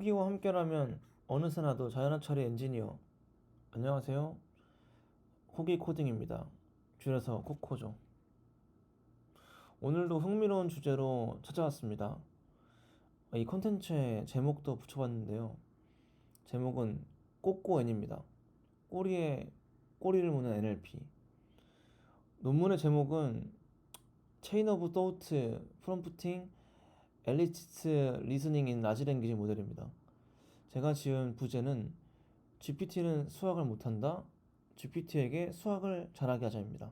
호기와 함께라면 어느새나도 자연어 처리 엔지니어. 안녕하세요. 호기 코딩입니다. 줄여서 코코죠. 오늘도 흥미로운 주제로 찾아왔습니다. 이 컨텐츠의 제목도 붙여봤는데요. 제목은 꼬꼬N입니다. 꼬리에 꼬리를 무는 NLP. 논문의 제목은 Chain of Thought Prompting Elicited Reasoning in Large Language 모델입니다. 제가 지은 부제는 GPT는 수학을 못한다. GPT에게 수학을 잘하게 하자입니다.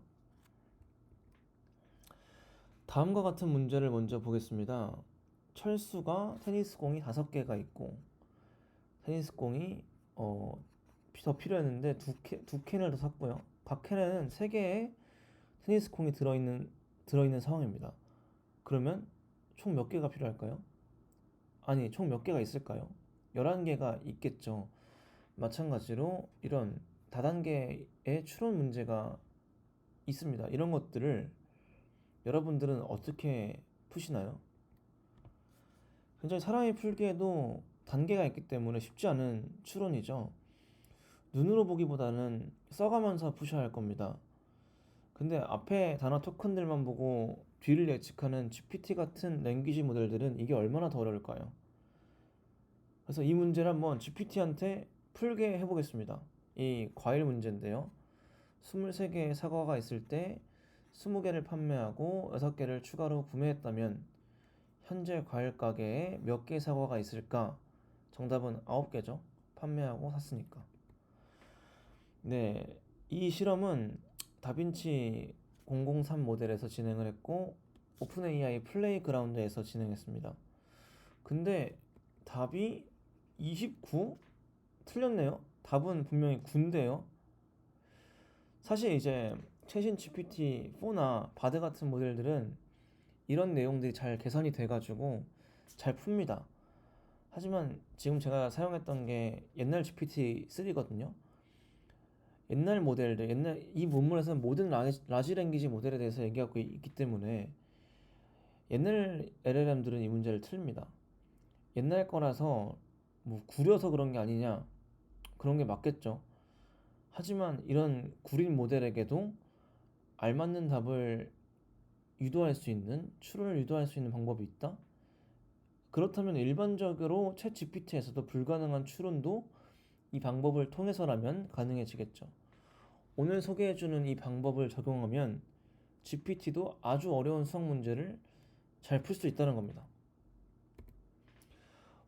다음과 같은 문제를 먼저 보겠습니다. 철수가 테니스공이 5개가 있고 테니스공이 더 필요했는데 두 캔을 더 샀고요. 각 캔에는 3개의 테니스공이 들어있는 상황입니다. 그러면 총 몇 개가 필요할까요? 아니, 총 몇 개가 있을까요? 11개가 있겠죠. 마찬가지로 이런 다단계의 추론 문제가 있습니다. 이런 것들을 여러분들은 어떻게 푸시나요? 굉장히 사람이 풀기에도 단계가 있기 때문에 쉽지 않은 추론이죠. 눈으로 보기보다는 써가면서 푸셔야 할 겁니다. 근데 앞에 단어 토큰들만 보고 뒤를 예측하는 GPT 같은 랭귀지 모델들은 이게 얼마나 더 어려울까요? 그래서 이 문제를 한번 GPT한테 풀게 해보겠습니다. 이 과일 문제인데요. 23개의 사과가 있을 때 20개를 판매하고 6개를 추가로 구매했다면 현재 과일 가게에 몇 개의 사과가 있을까? 정답은 9개죠. 판매하고 샀으니까. 네, 이 실험은 다빈치 003 모델에서 진행을 했고 오픈 AI 플레이그라운드에서 진행했습니다. 근데 답이 29? 틀렸네요. 답은 분명히 9인데요. 사실 이제 최신 GPT-4나 바드 같은 모델들은 이런 내용들이 잘 계산이 돼가지고 잘 풉니다. 하지만 지금 제가 사용했던 게 옛날 GPT-3거든요. 옛날 모델들, 이 논문에서는 모든 라지 랭귀지 모델에 대해서 얘기하고 있기 때문에 옛날 LLM들은 이 문제를 틀립니다. 옛날 거라서 뭐 구려서 그런 게 아니냐, 그런 게 맞겠죠. 하지만 이런 구린 모델에게도 알맞는 답을 유도할 수 있는, 추론을 유도할 수 있는 방법이 있다? 그렇다면 일반적으로 챗 GPT에서도 불가능한 추론도 이 방법을 통해서라면 가능해지겠죠. 오늘 소개해주는 이 방법을 적용하면 GPT도 아주 어려운 수학 문제를 잘 풀 수 있다는 겁니다.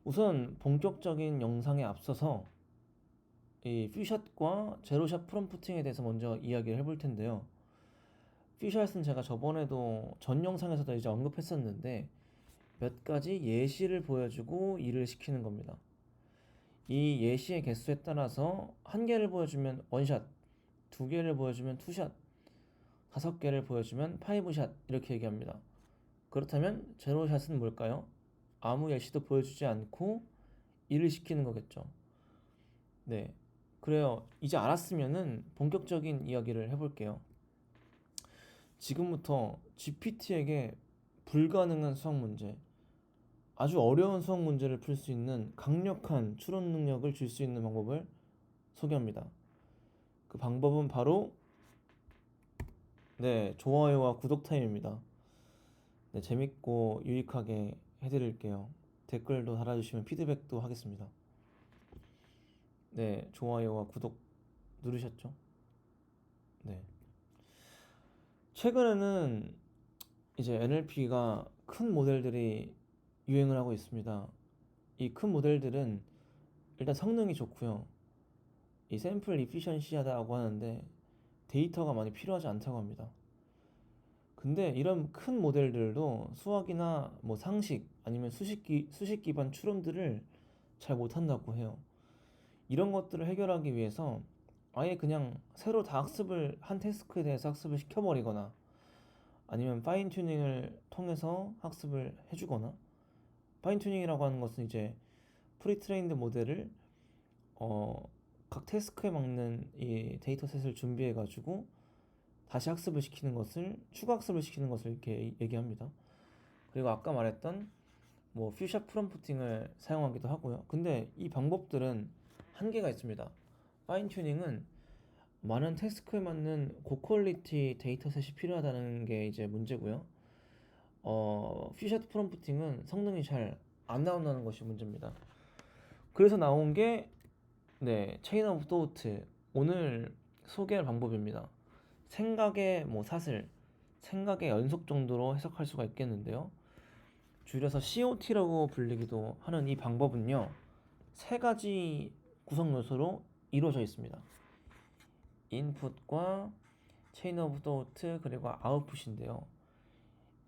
우선 본격적인 영상에 앞서서 이 퓨샷과 제로샷 프롬프팅에 대해서 먼저 이야기를 해볼 텐데요. 퓨샷은 제가 저번에도 전 영상에서도 이제 언급했었는데 몇 가지 예시를 보여주고 일을 시키는 겁니다. 이 예시의 개수에 따라서 한 개를 보여주면 원샷, 두 개를 보여주면 투샷, 5개를 보여주면 파이브샷 이렇게 얘기합니다. 그렇다면 제로샷은 뭘까요? 아무 예시도 보여주지 않고 일을 시키는 거겠죠. 네. 그래요. 이제 알았으면은 본격적인 이야기를 해볼게요. 지금부터 GPT에게 불가능한 수학 문제, 아주 어려운 수학 문제를 풀 수 있는 강력한 추론 능력을 줄 수 있는 방법을 소개합니다. 그 방법은 바로 네, 좋아요와 구독 타임입니다. 네, 재밌고 유익하게 해드릴게요. 댓글도 달아주시면 피드백도 하겠습니다. 네, 좋아요와 구독 누르셨죠? 네. 최근에는 이제 NLP가 큰 모델들이 유행을 하고 있습니다. 이 큰 모델들은 일단 성능이 좋고요. 이 샘플 이피션시하다고 하는데 데이터가 많이 필요하지 않다고 합니다. 근데 이런 큰 모델들도 수학이나 뭐 상식 아니면 수식 기반 추론들을 잘 못한다고 해요. 이런 것들을 해결하기 위해서 아예 그냥 새로 다 한 태스크에 대해서 학습을 시켜버리거나 아니면 파인 튜닝을 통해서 학습을 해주거나 파인 튜닝이라고 하는 것은 이제 프리 트레인드 모델을 어, 각 태스크에 맞는 이 데이터셋을 준비해 가지고 다시 학습을 시키는 것을 추가 학습을 시키는 것을 이렇게 얘기합니다. 그리고 아까 말했던 뭐 퓨샷 프롬프팅을 사용하기도 하고요. 근데 이 방법들은 한계가 있습니다. 파인 튜닝은 많은 태스크에 맞는 고퀄리티 데이터셋이 필요하다는 게 이제 문제고요. 퓨샷 프롬프팅은 성능이 잘 안 나온다는 것이 문제입니다. 그래서 나온 게 체인 오브 토트 오늘 소개할 방법입니다. 생각의 사슬, 생각의 연속 정도로 해석할 수가 있겠는데요. 줄여서 COT라고 불리기도 하는 이 방법은요, 세 가지 구성 요소로 이루어져 있습니다. 인풋과 체인 오브 토트 그리고 아웃풋인데요.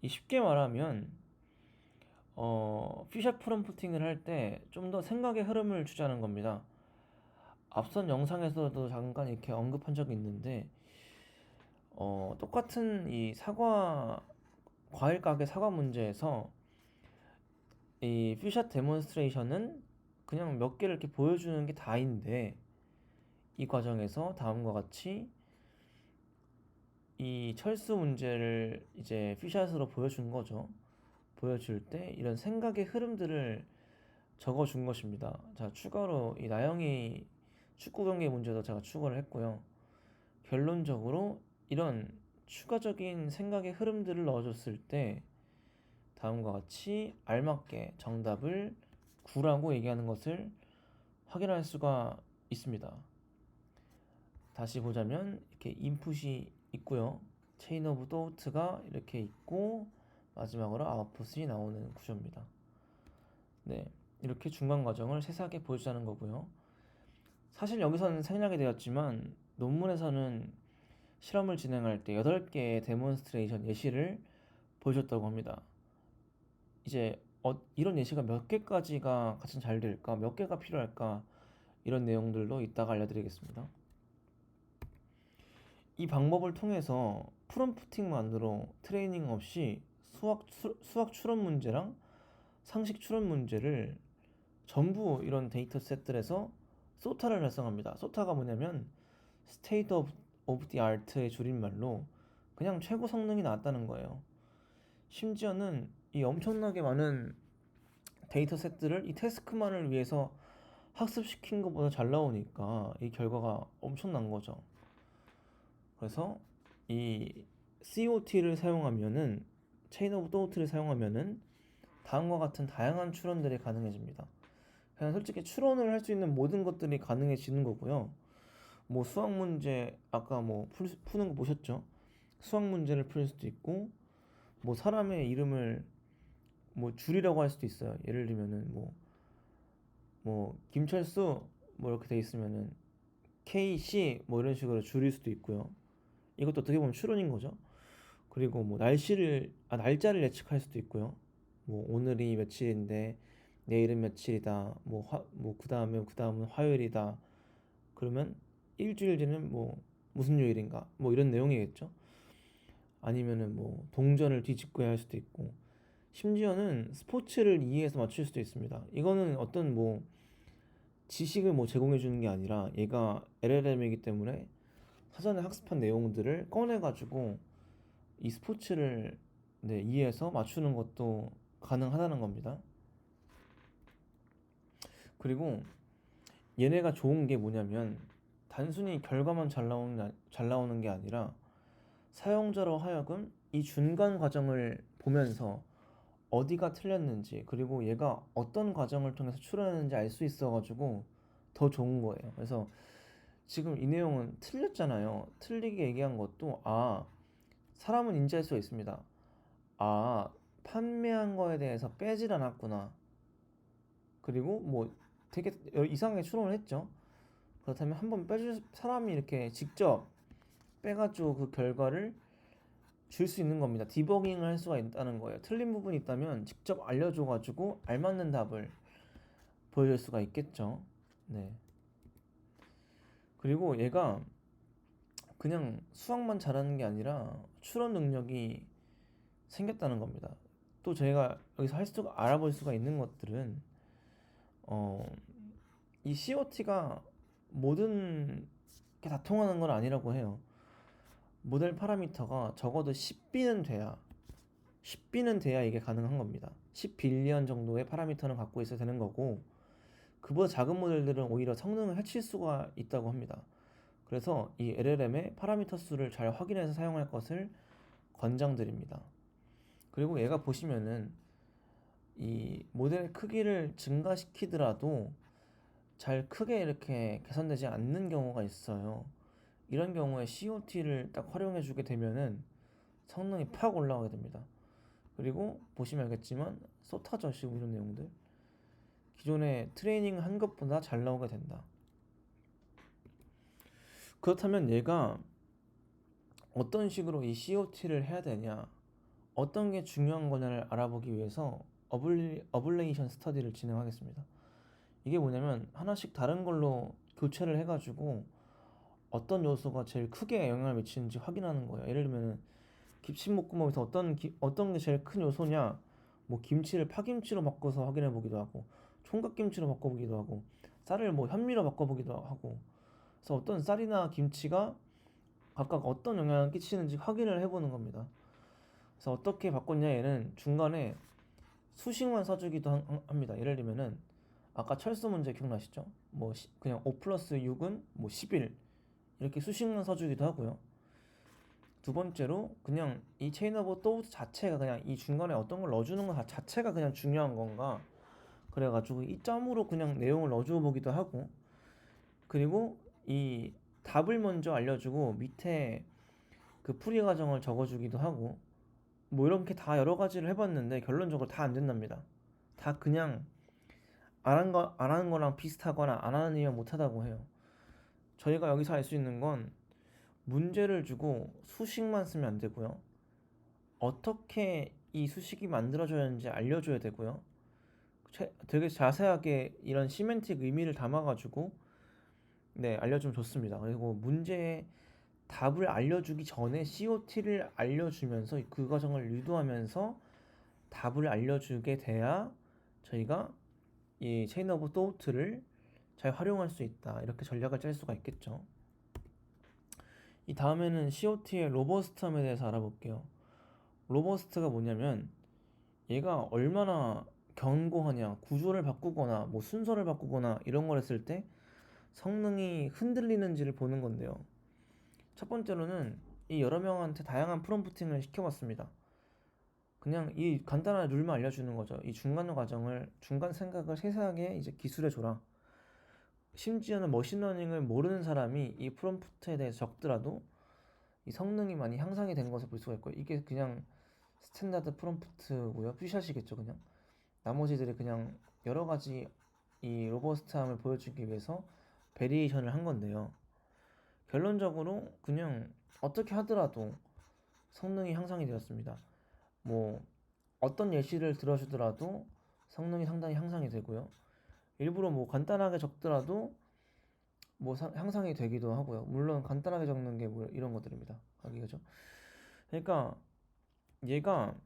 이 쉽게 말하면 퓨샷 프롬프팅을 할 때 좀 더 생각의 흐름을 주자는 겁니다. 앞선 영상에서도 잠깐 이렇게 언급한 적이 있는데 똑같은 이 과일 가게 사과 문제에서 이 퓨샷 데몬스트레이션은 그냥 몇 개를 이렇게 보여주는 게 다인데 이 과정에서 다음과 같이 이 철수 문제를 이제 퓨샷으로 보여준 거죠. 보여줄 때 이런 생각의 흐름들을 적어준 것입니다. 자, 추가로 이 나영이 축구 경기 문제도 제가 추가를 했고요. 결론적으로 이런 추가적인 생각의 흐름들을 넣어줬을 때 다음과 같이 알맞게 정답을 9라고 얘기하는 것을 확인할 수가 있습니다. 다시 보자면 이렇게 인풋이 있고요. 체인 오브 토트가 이렇게 있고 마지막으로 아웃풋이 나오는 구조입니다. 네, 이렇게 중간 과정을 세세하게 보여주자는 거고요. 사실 여기서는 생략이 되었지만 논문에서는 실험을 진행할 때 8개의 데몬스트레이션 예시를 보여줬다고 합니다. 이제 이런 예시가 몇 개까지가 가장 잘 될까, 몇 개가 필요할까, 이런 내용들도 이따가 알려드리겠습니다. 이 방법을 통해서 프롬프팅만으로 트레이닝 없이 수학 추론 문제랑 상식 추론 문제를 전부 이런 데이터 셋들에서 소타를 달성합니다. 소타가 뭐냐면 State of the Art의 줄임말로 그냥 최고 성능이 나왔다는 거예요. 심지어는 이 엄청나게 많은 데이터 셋들을 이 태스크만을 위해서 학습시킨 것보다 잘 나오니까 이 결과가 엄청난 거죠. 그래서 이 COT를 사용하면은 체인 오브 토트를 사용하면은 다음과 같은 다양한 추론들이 가능해집니다. 그냥 솔직히 추론을 할 수 있는 모든 것들이 가능해지는 거고요. 뭐 수학 문제 아까 푸는 거 보셨죠? 수학 문제를 풀 수도 있고 뭐 사람의 이름을 줄이라고 할 수도 있어요. 예를 들면은 김철수 이렇게 돼 있으면은 KC 이런 식으로 줄일 수도 있고요. 이것도 어떻게 보면 추론인 거죠. 그리고 날짜를 예측할 수도 있고요. 오늘이 며칠인데 내일은 며칠이다. 그다음은 화요일이다. 그러면 일주일 뒤는 무슨 요일인가? 이런 내용이겠죠. 아니면은 동전을 뒤집고 할 수도 있고 심지어는 스포츠를 이해해서 맞출 수도 있습니다. 이거는 어떤 지식을 제공해 주는 게 아니라 얘가 LLM이기 때문에 사전에 학습한 내용들을 꺼내 가지고 이 스포츠를 이해해서 맞추는 것도 가능하다는 겁니다. 그리고 얘네가 좋은 게 뭐냐면 단순히 결과만 잘 나오는 게 아니라 사용자로 하여금 이 중간 과정을 보면서 어디가 틀렸는지 그리고 얘가 어떤 과정을 통해서 추론했는지 알 수 있어가지고 더 좋은 거예요. 그래서 지금 이 내용은 틀렸잖아요. 틀리게 얘기한 것도 사람은 인지할 수가 있습니다. 판매한 거에 대해서 빼질 않았구나. 그리고 되게 이상하게 추론을 했죠. 그렇다면 한번 빼줄 사람이 이렇게 직접 빼가지고 그 결과를 줄 수 있는 겁니다. 디버깅을 할 수가 있다는 거예요. 틀린 부분이 있다면 직접 알려줘가지고 알맞는 답을 보여줄 수가 있겠죠. 네. 그리고 얘가 그냥 수학만 잘하는 게 아니라 추론 능력이 생겼다는 겁니다. 또 저희가 여기서 알아볼 수가 있는 것들은 이 COT가 모든 게 다 통하는 건 아니라고 해요. 모델 파라미터가 적어도 10B는 돼야 이게 가능한 겁니다. 10빌리언 정도의 파라미터는 갖고 있어야 되는 거고, 그보다 작은 모델들은 오히려 성능을 해칠 수가 있다고 합니다. 그래서 이 LLM의 파라미터 수를 잘 확인해서 사용할 것을 권장드립니다. 그리고 얘가 보시면은 이 모델 크기를 증가시키더라도 잘 크게 이렇게 개선되지 않는 경우가 있어요. 이런 경우에 COT를 딱 활용해 주게 되면은 성능이 팍 올라가게 됩니다. 그리고 보시면 알겠지만 쏟아져 지금 이런 내용들, 기존에 트레이닝 한 것보다 잘 나오게 된다. 그렇다면 얘가 어떤 식으로 이 COT를 해야 되냐, 어떤 게 중요한 거냐를 알아보기 위해서 어블레이션 스터디를 진행하겠습니다. 이게 뭐냐면 하나씩 다른 걸로 교체를 해가지고 어떤 요소가 제일 크게 영향을 미치는지 확인하는 거예요. 예를 들면 김치볶음밥에서 어떤 게 제일 큰 요소냐, 뭐 김치를 파김치로 바꿔서 확인해 보기도 하고, 총각김치로 바꿔보기도 하고, 쌀을 뭐 현미로 바꿔보기도 하고, 그래서 어떤 쌀이나 김치가 각각 어떤 영향을 끼치는지 확인을 해보는 겁니다. 그래서 어떻게 바꿨냐, 얘는 중간에 수식만 써주기도 합니다. 예를 들면은 아까 철수 문제 기억나시죠? 뭐 그냥 5 플러스 6은 뭐 11 이렇게 수식만 써주기도 하고요. 두 번째로 그냥 이 체인 오브 토트 자체가 그냥 이 중간에 어떤 걸 넣어주는 것 자체가 그냥 중요한 건가, 그래가지고 이 점으로 그냥 내용을 넣어줘 보기도 하고, 그리고 이 답을 먼저 알려주고 밑에 그 풀이 과정을 적어주기도 하고, 뭐 이렇게 다 여러 가지를 해봤는데 결론적으로 다 안 된답니다. 다 그냥 안 하는 거랑 비슷하거나 안 하는 이면 못하다고 해요. 저희가 여기서 알 수 있는 건 문제를 주고 수식만 쓰면 안 되고요. 어떻게 이 수식이 만들어져야 하는지 알려줘야 되고요. 되게 자세하게 이런 시멘틱 의미를 담아가지고 네, 알려주면 좋습니다. 그리고 문제의 답을 알려주기 전에 COT를 알려주면서 그 과정을 유도하면서 답을 알려주게 돼야 저희가 이 체인 오브 토트를 잘 활용할 수 있다, 이렇게 전략을 짤 수가 있겠죠. 이 다음에는 COT의 로버스트함에 대해서 알아볼게요. 로버스트가 뭐냐면 얘가 얼마나 견고하냐, 구조를 바꾸거나 뭐 순서를 바꾸거나 이런 걸 했을 때 성능이 흔들리는지를 보는 건데요. 첫 번째로는 이 여러 명한테 다양한 프롬프팅을 시켜봤습니다. 그냥 이 간단한 룰만 알려주는 거죠. 이 중간 생각을 세세하게 이제 기술해줘라. 심지어는 머신러닝을 모르는 사람이 이 프롬프트에 대해서 적더라도 이 성능이 많이 향상이 된 것을 볼 수가 있고요. 이게 그냥 스탠다드 프롬프트고요. 퓨샷이겠죠, 그냥. 나머지들이 그냥 여러 가지 이 로버스트함을 보여주기 위해서 베리에이션을 한 건데요. 결론적으로 그냥 어떻게 하더라도 성능이 향상이 되었습니다. 뭐 어떤 예시를 들어주더라도 성능이 상당히 향상이 되고요. 일부러 뭐 간단하게 적더라도 뭐 향상이 되기도 하고요. 물론 간단하게 적는 게 뭐 이런 것들입니다. 가격이죠. 그러니까 얘가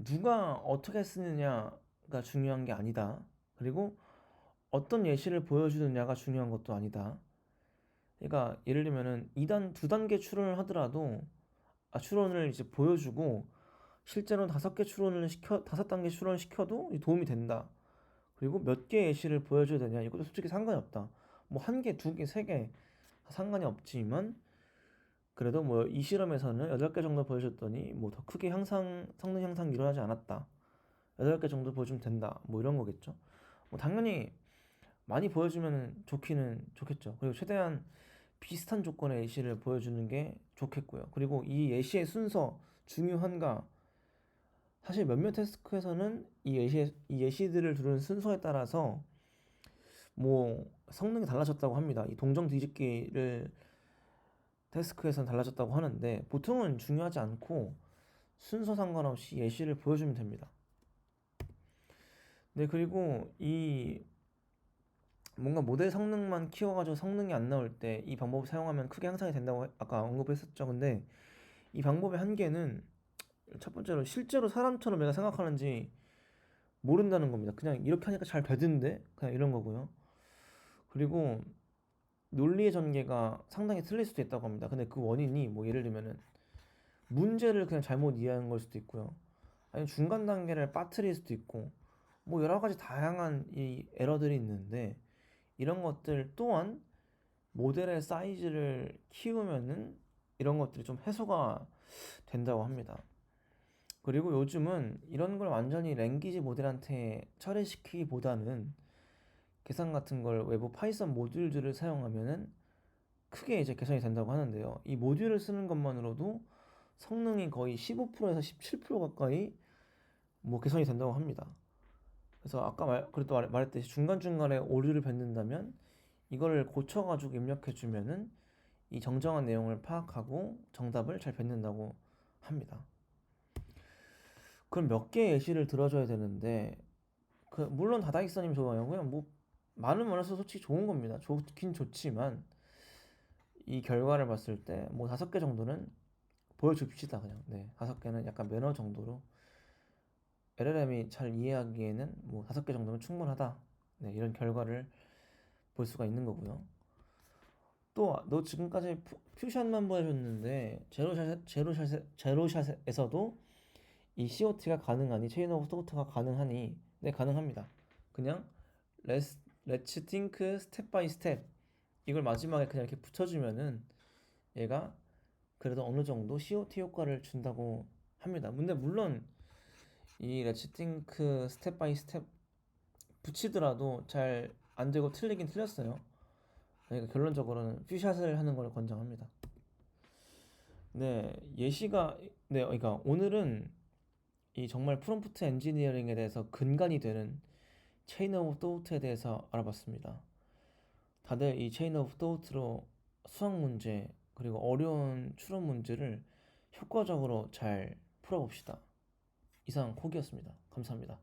누가 어떻게 쓰느냐가 중요한 게 아니다. 그리고 어떤 예시를 보여주느냐가 중요한 것도 아니다. 그러니까 예를 들면은 2단 두 단계 추론을 하더라도 추론을 이제 보여주고 실제로는 5단계 추론을 시켜도 도움이 된다. 그리고 몇 개 예시를 보여줘야 되냐, 이것도 솔직히 상관이 없다. 뭐 한 개, 두 개, 세 개 상관이 없지만 그래도 뭐 이 실험에서는 8개 정도 보여줬더니 뭐 더 크게 성능 향상이 일어나지 않았다. 8개 정도 보여주면 된다. 뭐 이런 거겠죠. 뭐 당연히 많이 보여주면 좋기는 좋겠죠. 그리고 최대한 비슷한 조건의 예시를 보여주는 게 좋겠고요. 그리고 이 예시의 순서 중요한가? 사실 몇몇 태스크에서는 이 예시들을 두는 순서에 따라서 뭐 성능이 달라졌다고 합니다. 이 동정 뒤집기를 태스크에서는 달라졌다고 하는데 보통은 중요하지 않고 순서 상관없이 예시를 보여주면 됩니다. 네, 그리고 이 뭔가 모델 성능만 키워가지고 성능이 안 나올 때 이 방법을 사용하면 크게 향상이 된다고 아까 언급했었죠. 근데 이 방법의 한계는 첫 번째로 실제로 사람처럼 내가 생각하는지 모른다는 겁니다. 그냥 이렇게 하니까 잘 되던데 그냥 이런 거고요. 그리고 논리의 전개가 상당히 틀릴 수도 있다고 합니다. 근데 그 원인이 뭐 예를 들면은 문제를 그냥 잘못 이해한 걸 수도 있고요. 아니면 중간 단계를 빠뜨릴 수도 있고 뭐 여러 가지 다양한 이 에러들이 있는데 이런 것들 또한 모델의 사이즈를 키우면은 이런 것들이 좀 해소가 된다고 합니다. 그리고 요즘은 이런 걸 완전히 랭귀지 모델한테 처리시키기보다는 계산 같은 걸 외부 파이썬 모듈들을 사용하면은 크게 이제 개선이 된다고 하는데요. 이 모듈을 쓰는 것만으로도 성능이 거의 15%에서 17% 가까이 뭐 개선이 된다고 합니다. 그래서 아까 말했듯이 중간중간에 오류를 뱉는다면 이거를 고쳐가지고 입력해주면은 이 정정한 내용을 파악하고 정답을 잘 뱉는다고 합니다. 그럼 몇 개의 예시를 들어줘야 되는데 물론 다다익선님 좋아요. 그냥 뭐 많은 많아서 솔직히 좋은 겁니다. 좋긴 좋지만 이 결과를 봤을 때 뭐 5개 정도는 보여줍시다 그냥. 네, 5개는 약간 매너 정도로 LLM이 잘 이해하기에는 뭐 5개 정도면 충분하다. 네, 이런 결과를 볼 수가 있는 거고요. 또 너 지금까지 퓨션만 보여줬는데 제로샷에서도 이 COT가 가능하니 체인 오브 토트가 가능하니 네 가능합니다. 그냥 let's think step by step 이걸 마지막에 그냥 이렇게 붙여주면은 얘가 그래도 어느 정도 COT 효과를 준다고 합니다. 근데 물론 이 let's think step by step 붙이더라도 잘 안 되고 틀리긴 틀렸어요. 그러니까 결론적으로는 퓨샷을 하는 걸 권장합니다. 네, 예시가 그러니까 오늘은 이 정말 프롬프트 엔지니어링에 대해서 근간이 되는 체인 오브 토트에 대해서 알아봤습니다. 다들 이 체인 오브 토트로 수학 문제 그리고 어려운 추론 문제를 효과적으로 잘 풀어봅시다. 이상 코기였습니다. 감사합니다.